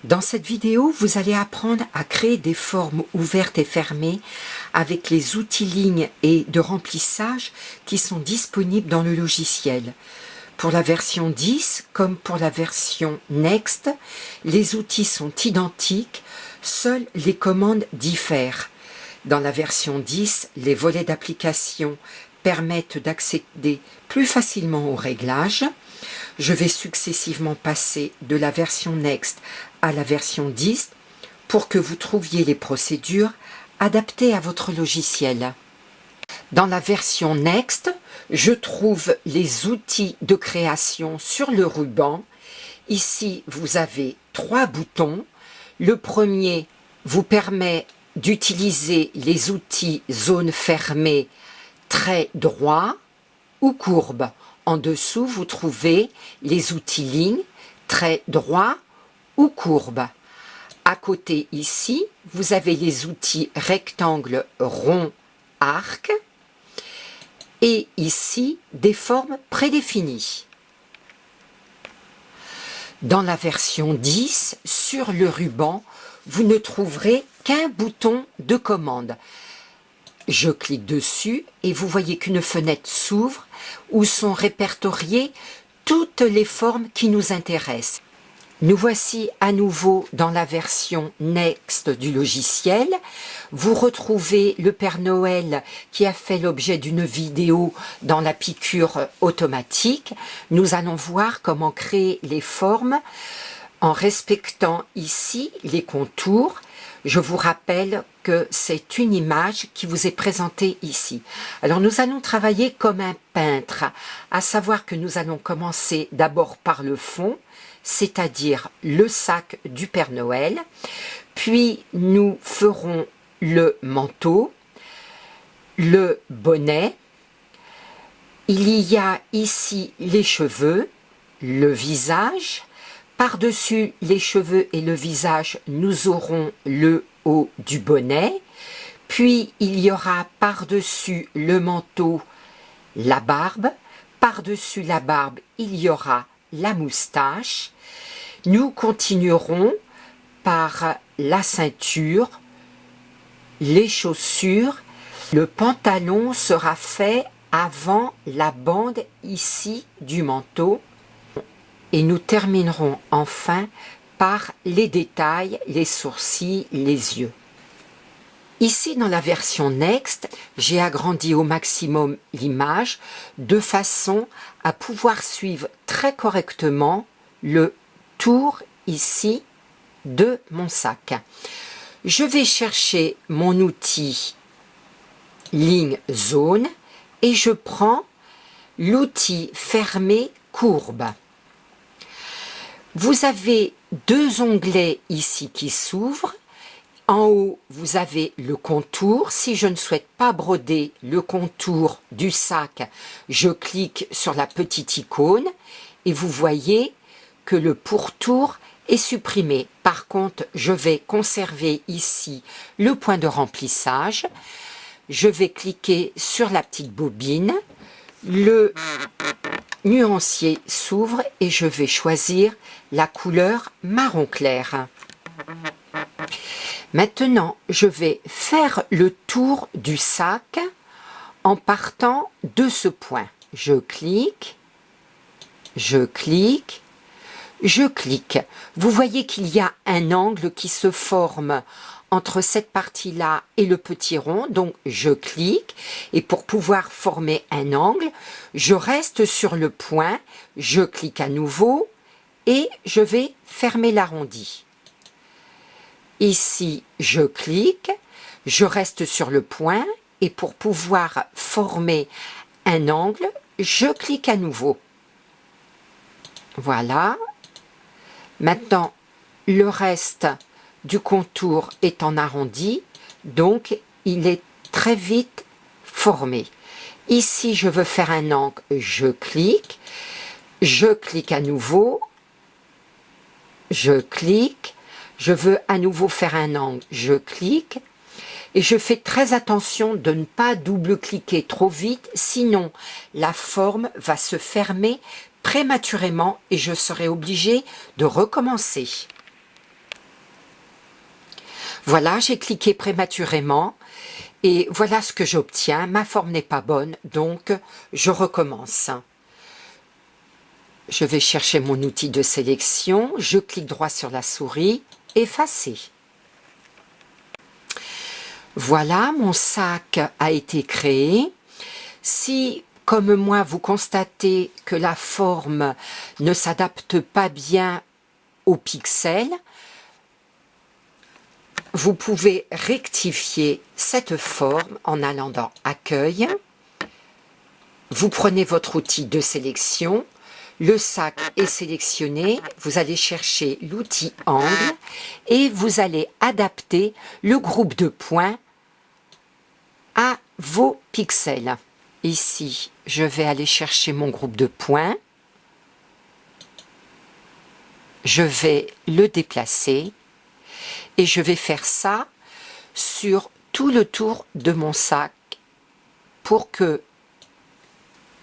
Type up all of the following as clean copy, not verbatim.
Dans cette vidéo, vous allez apprendre à créer des formes ouvertes et fermées avec les outils lignes et de remplissage qui sont disponibles dans le logiciel. Pour la version 10 comme pour la version Next, les outils sont identiques, seules les commandes diffèrent. Dans la version 10, les volets d'application permettent d'accéder plus facilement aux réglages. Je vais successivement passer de la version Next à la version 10 pour que vous trouviez les procédures adaptées à votre logiciel. Dans la version Next, je trouve les outils de création sur le ruban. Ici, vous avez 3 boutons. Le premier vous permet d'utiliser les outils zone fermée, trait droit ou courbe. En dessous, vous trouvez les outils ligne, trait droit ou courbe. À côté ici, vous avez les outils rectangle, rond, arc. Et ici, des formes prédéfinies. Dans la version 10, sur le ruban, vous ne trouverez qu'un bouton de commande. Je clique dessus et vous voyez qu'une fenêtre s'ouvre où sont répertoriées toutes les formes qui nous intéressent. Nous voici à nouveau dans la version Next du logiciel. Vous retrouvez le Père Noël qui a fait l'objet d'une vidéo dans la piqûre automatique. Nous allons voir comment créer les formes en respectant ici les contours. Je vous rappelle que c'est une image qui vous est présentée ici. Alors nous allons travailler comme un peintre, à savoir que nous allons commencer d'abord par le fond, c'est-à-dire le sac du Père Noël, puis nous ferons le manteau, le bonnet, il y a ici les cheveux, le visage, par-dessus les cheveux et le visage, nous aurons le haut du bonnet, puis il y aura par-dessus le manteau la barbe, par-dessus la barbe il y aura la moustache. Nous continuerons par la ceinture, les chaussures. Le pantalon sera fait avant la bande ici du manteau. Et nous terminerons enfin par les détails, les sourcils, les yeux. Ici, dans la version Next, j'ai agrandi au maximum l'image de façon à pouvoir suivre très correctement le tour ici de mon sac. Je vais chercher mon outil ligne zone et je prends l'outil fermé courbe. Vous avez 2 onglets ici qui s'ouvrent. En haut, vous avez le contour. Si je ne souhaite pas broder le contour du sac, je clique sur la petite icône et vous voyez que le pourtour est supprimé. Par contre, je vais conserver ici le point de remplissage. Je vais cliquer sur la petite bobine. Le nuancier s'ouvre et je vais choisir la couleur marron clair. Maintenant, je vais faire le tour du sac en partant de ce point. Je clique, je clique, je clique. Vous voyez qu'il y a un angle qui se forme entre cette partie-là et le petit rond, donc je clique, et pour pouvoir former un angle, je reste sur le point, je clique à nouveau, et je vais fermer l'arrondi. Ici, je clique, je reste sur le point, et pour pouvoir former un angle, je clique à nouveau. Voilà. Maintenant, le reste du contour est en arrondi, donc il est très vite formé. Ici, je veux faire un angle, je clique à nouveau, je clique, je veux à nouveau faire un angle, je clique, et je fais très attention de ne pas double-cliquer trop vite, sinon la forme va se fermer prématurément et je serai obligée de recommencer. Voilà, j'ai cliqué prématurément et voilà ce que j'obtiens. Ma forme n'est pas bonne, donc je recommence. Je vais chercher mon outil de sélection, je clique droit sur la souris, effacer. Voilà, mon sac a été créé. Si, comme moi, vous constatez que la forme ne s'adapte pas bien aux pixels, vous pouvez rectifier cette forme en allant dans Accueil. Vous prenez votre outil de sélection, le sac est sélectionné, vous allez chercher l'outil Angle et vous allez adapter le groupe de points à vos pixels. Ici, je vais aller chercher mon groupe de points. Je vais le déplacer et je vais faire ça sur tout le tour de mon sac pour que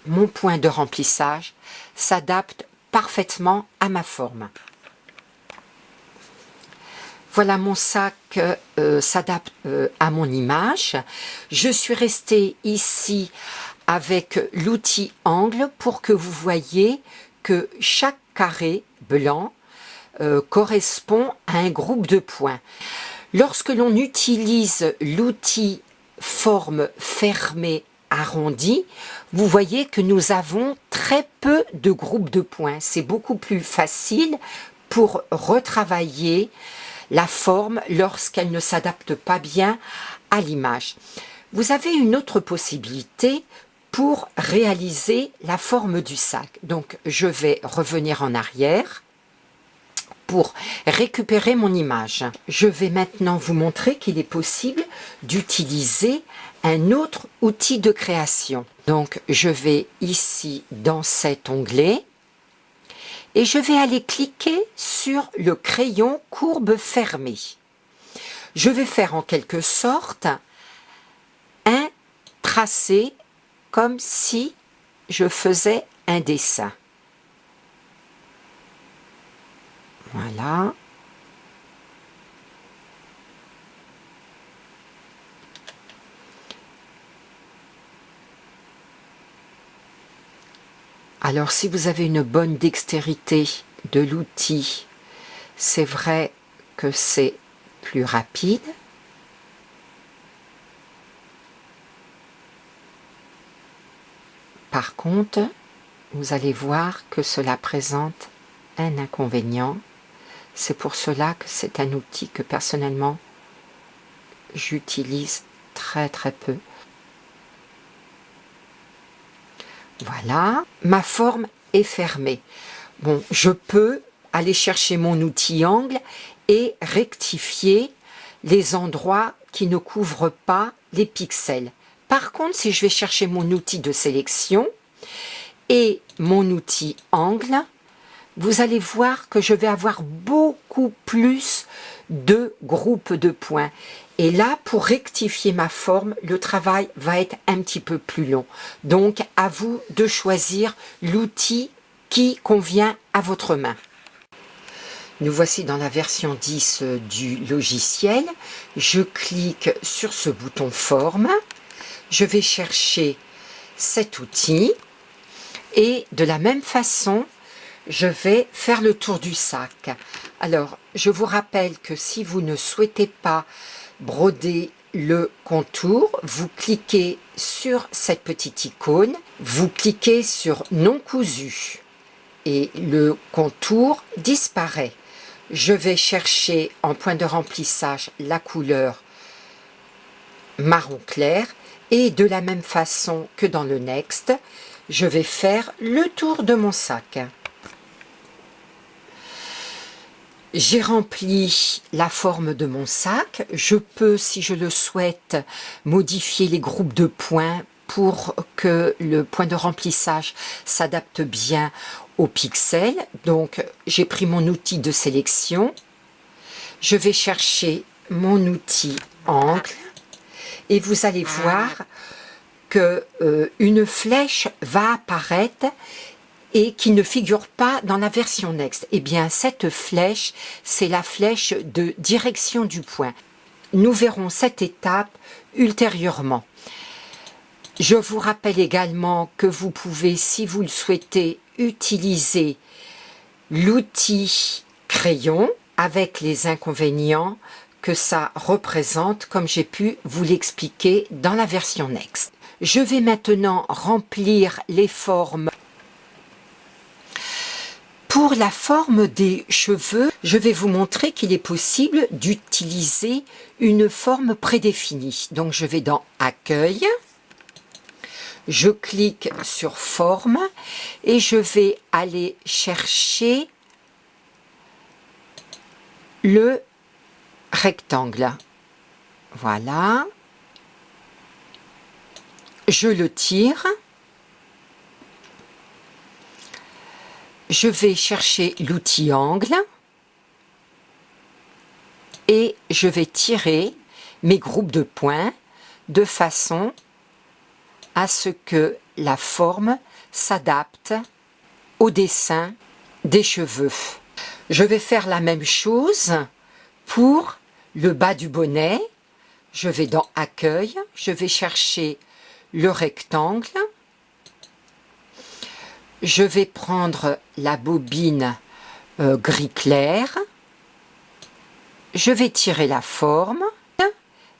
mon point de remplissage s'adapte parfaitement à ma forme. Voilà, mon sac s'adapte à mon image. Je suis restée ici avec l'outil Angle pour que vous voyez que chaque carré blanc correspond à un groupe de points. Lorsque l'on utilise l'outil Forme fermée arrondie, vous voyez que nous avons très peu de groupes de points. C'est beaucoup plus facile pour retravailler la forme lorsqu'elle ne s'adapte pas bien à l'image. Vous avez une autre possibilité pour réaliser la forme du sac. Donc, je vais revenir en arrière pour récupérer mon image. Je vais maintenant vous montrer qu'il est possible d'utiliser un autre outil de création. Donc, je vais ici dans cet onglet et je vais aller cliquer sur le crayon courbe fermée. Je vais faire en quelque sorte un tracé comme si je faisais un dessin. Voilà. Alors, si vous avez une bonne dextérité de l'outil, c'est vrai que c'est plus rapide. Par contre, vous allez voir que cela présente un inconvénient. C'est pour cela que c'est un outil que personnellement j'utilise très peu. Voilà, ma forme est fermée. Bon, je peux aller chercher mon outil Angle et rectifier les endroits qui ne couvrent pas les pixels. Par contre, si je vais chercher mon outil de sélection et mon outil Angle, vous allez voir que je vais avoir beaucoup plus de groupes de points. Et là, pour rectifier ma forme, le travail va être un petit peu plus long. Donc, à vous de choisir l'outil qui convient à votre main. Nous voici dans la version 10 du logiciel. Je clique sur ce bouton Forme. Je vais chercher cet outil. Et de la même façon, je vais faire le tour du sac. Alors, je vous rappelle que si vous ne souhaitez pas broder le contour, vous cliquez sur cette petite icône, vous cliquez sur non cousu et le contour disparaît. Je vais chercher en point de remplissage la couleur marron clair et de la même façon que dans le Next, je vais faire le tour de mon sac. J'ai rempli la forme de mon sac. Je peux, si je le souhaite, modifier les groupes de points pour que le point de remplissage s'adapte bien aux pixels. Donc, j'ai pris mon outil de sélection. Je vais chercher mon outil Angle et vous allez voir que une flèche va apparaître et qui ne figure pas dans la version Next. Eh bien, cette flèche, c'est la flèche de direction du point. nous verrons cette étape ultérieurement. Je vous rappelle également que vous pouvez, si vous le souhaitez, utiliser l'outil crayon avec les inconvénients que ça représente, comme j'ai pu vous l'expliquer dans la version Next. Je vais maintenant remplir les formes. Pour la forme des cheveux, je vais vous montrer qu'il est possible d'utiliser une forme prédéfinie. Donc je vais dans Accueil, je clique sur Forme et je vais aller chercher le rectangle. Voilà. Je le tire. Je vais chercher l'outil angle et je vais tirer mes groupes de points de façon à ce que la forme s'adapte au dessin des cheveux. Je vais faire la même chose pour le bas du bonnet. Je vais dans Accueil, je vais chercher le rectangle. Je vais prendre la bobine gris clair. Je vais tirer la forme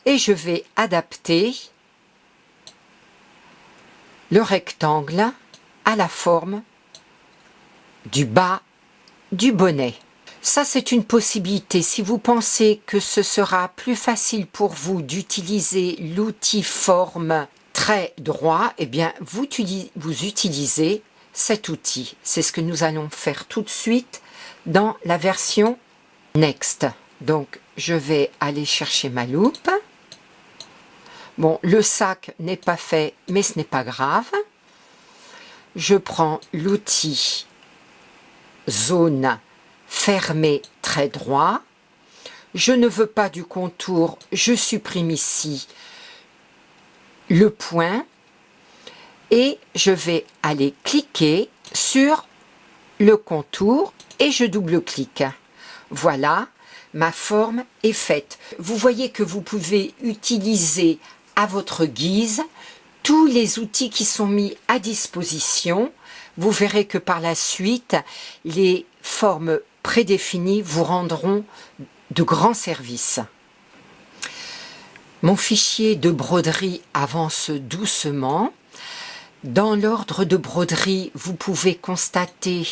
et je vais adapter le rectangle à la forme du bas du bonnet. Ça, c'est une possibilité. Si vous pensez que ce sera plus facile pour vous d'utiliser l'outil forme trait droit, eh bien, vous utilisez cet outil. C'est ce que nous allons faire tout de suite dans la version Next. Donc, je vais aller chercher ma loupe. Bon, le sac n'est pas fait, mais ce n'est pas grave. Je prends l'outil zone fermée trait droit. Je ne veux pas du contour, je supprime ici le point. Et je vais aller cliquer sur le contour et je double-clique. Voilà, ma forme est faite. Vous voyez que vous pouvez utiliser à votre guise tous les outils qui sont mis à disposition. Vous verrez que par la suite, les formes prédéfinies vous rendront de grands services. Mon fichier de broderie avance doucement. Dans l'ordre de broderie, vous pouvez constater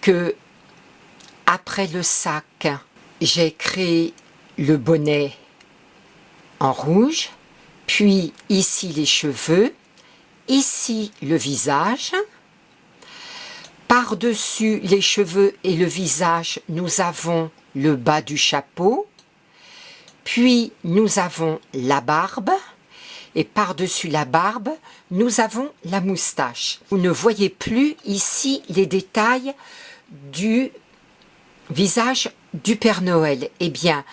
que après le sac, j'ai créé le bonnet en rouge, puis ici les cheveux, ici le visage. Par-dessus les cheveux et le visage, nous avons le bas du chapeau, puis nous avons la barbe. Et par-dessus la barbe, nous avons la moustache. Vous ne voyez plus ici les détails du visage du Père Noël. Eh bien,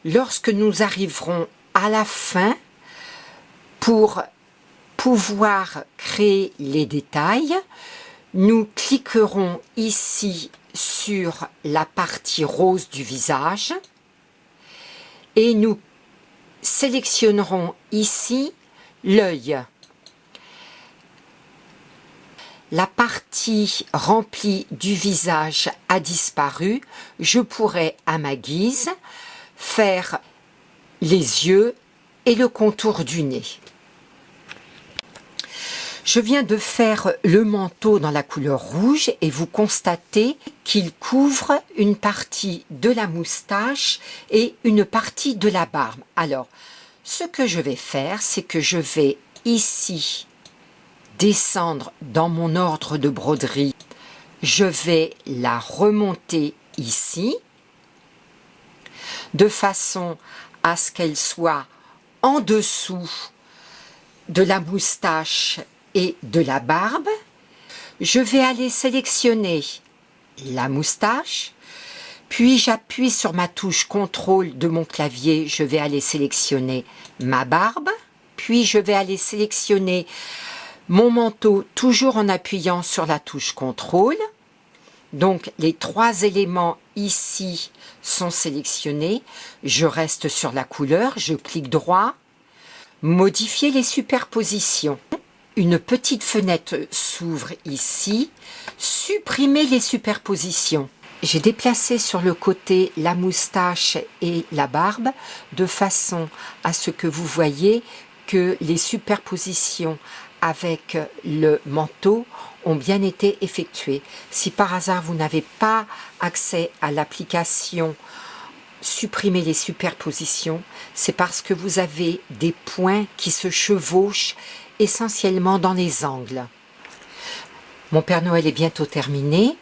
lorsque nous arriverons à la fin, pour pouvoir créer les détails, nous cliquerons ici sur la partie rose du visage et nous sélectionnerons ici l'œil. La partie remplie du visage a disparu. Je pourrais, à ma guise, faire les yeux et le contour du nez. Je viens de faire le manteau dans la couleur rouge et vous constatez qu'il couvre une partie de la moustache et une partie de la barbe. Alors, ce que je vais faire, c'est que je vais ici descendre dans mon ordre de broderie. Je vais la remonter ici, de façon à ce qu'elle soit en dessous de la moustache et de la barbe. Je vais aller sélectionner la moustache, puis j'appuie sur ma touche contrôle de mon clavier, je vais aller sélectionner ma barbe, puis je vais aller sélectionner mon manteau toujours en appuyant sur la touche contrôle. Donc les trois éléments ici sont sélectionnés. Je reste sur la couleur, je clique droit. Modifier les superpositions. Une petite fenêtre s'ouvre ici. Supprimer les superpositions. J'ai déplacé sur le côté la moustache et la barbe de façon à ce que vous voyez que les superpositions avec le manteau ont bien été effectuées. Si par hasard vous n'avez pas accès à l'application supprimer les superpositions, c'est parce que vous avez des points qui se chevauchent essentiellement dans les angles. Mon Père Noël est bientôt terminé.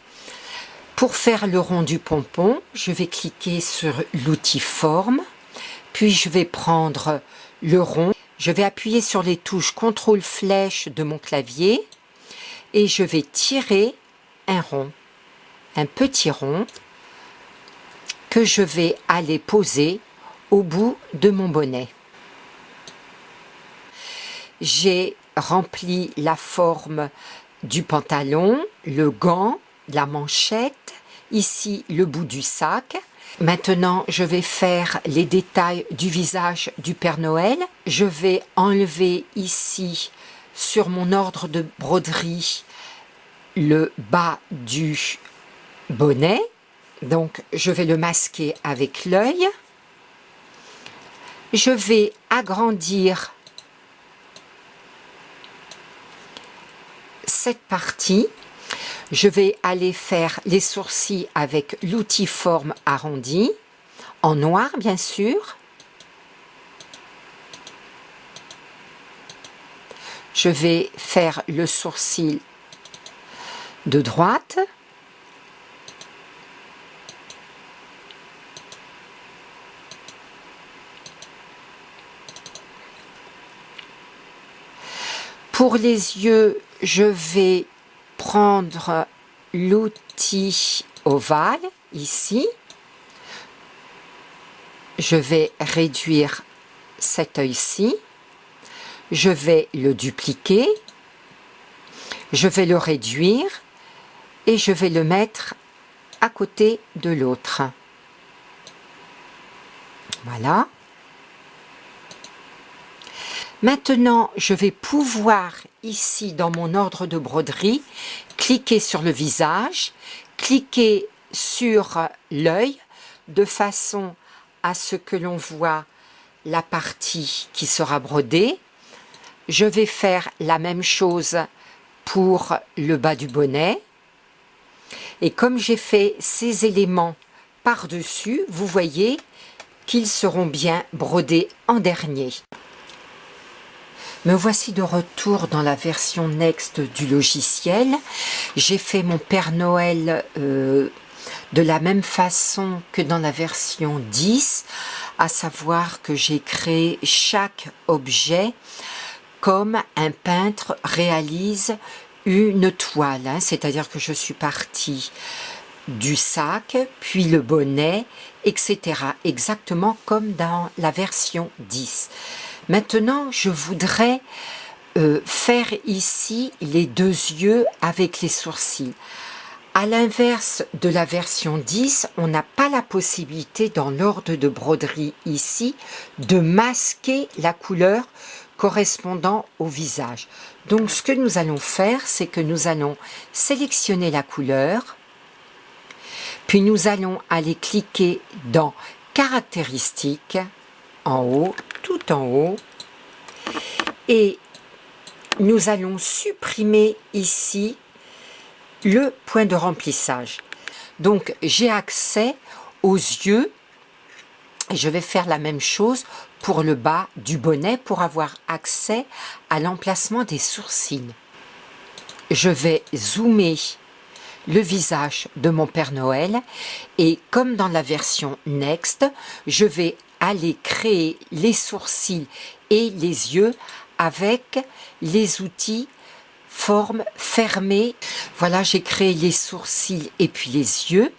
Pour faire le rond du pompon, je vais cliquer sur l'outil forme, puis je vais prendre le rond. Je vais appuyer sur les touches CTRL flèche de mon clavier et je vais tirer un rond, un petit rond que je vais aller poser au bout de mon bonnet. J'ai rempli la forme du pantalon, le gant, la manchette, ici le bout du sac. Maintenant, je vais faire les détails du visage du Père Noël. Je vais enlever ici, sur mon ordre de broderie, le bas du bonnet. Donc, je vais le masquer avec l'œil. Je vais agrandir cette partie. Je vais aller faire les sourcils avec l'outil forme arrondi, en noir bien sûr. Je vais faire le sourcil de droite. Pour les yeux, je vais prendre l'outil ovale, ici. Je vais réduire cet œil-ci. Je vais le dupliquer. Je vais le réduire et je vais le mettre à côté de l'autre. Voilà. Maintenant, je vais pouvoir, ici, dans mon ordre de broderie, cliquer sur le visage, cliquer sur l'œil, de façon à ce que l'on voit la partie qui sera brodée. Je vais faire la même chose pour le bas du bonnet. Et comme j'ai fait ces éléments par-dessus, vous voyez qu'ils seront bien brodés en dernier. Me voici de retour dans la version Next du logiciel. J'ai fait mon Père Noël de la même façon que dans la version 10, à savoir que j'ai créé chaque objet comme un peintre réalise une toile. C'est-à-dire que je suis partie du sac, puis le bonnet, etc. Exactement comme dans la version 10. Maintenant, je voudrais faire ici les deux yeux avec les sourcils. À l'inverse de la version 10, on n'a pas la possibilité dans l'ordre de broderie ici de masquer la couleur correspondant au visage. Donc ce que nous allons faire, c'est que nous allons sélectionner la couleur, puis nous allons aller cliquer dans Caractéristiques, en haut, tout en haut, et nous allons supprimer ici le point de remplissage. Donc j'ai accès aux yeux et je vais faire la même chose pour le bas du bonnet pour avoir accès à l'emplacement des sourcils. Je vais zoomer le visage de mon Père Noël et comme dans la version Next, je vais aller créer les sourcils et les yeux avec les outils forme fermée. Voilà, j'ai créé les sourcils et puis les yeux.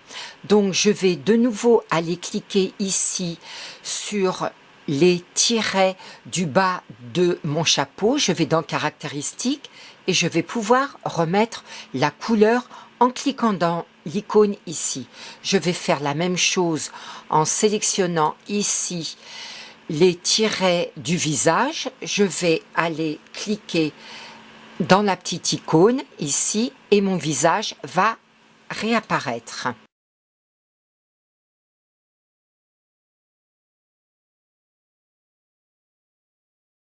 Donc je vais de nouveau aller cliquer ici sur les tirets du bas de mon chapeau. Je vais dans Caractéristiques et je vais pouvoir remettre la couleur en cliquant dans l'icône ici. Je vais faire la même chose en sélectionnant ici les tirets du visage. Je vais aller cliquer dans la petite icône ici et mon visage va réapparaître.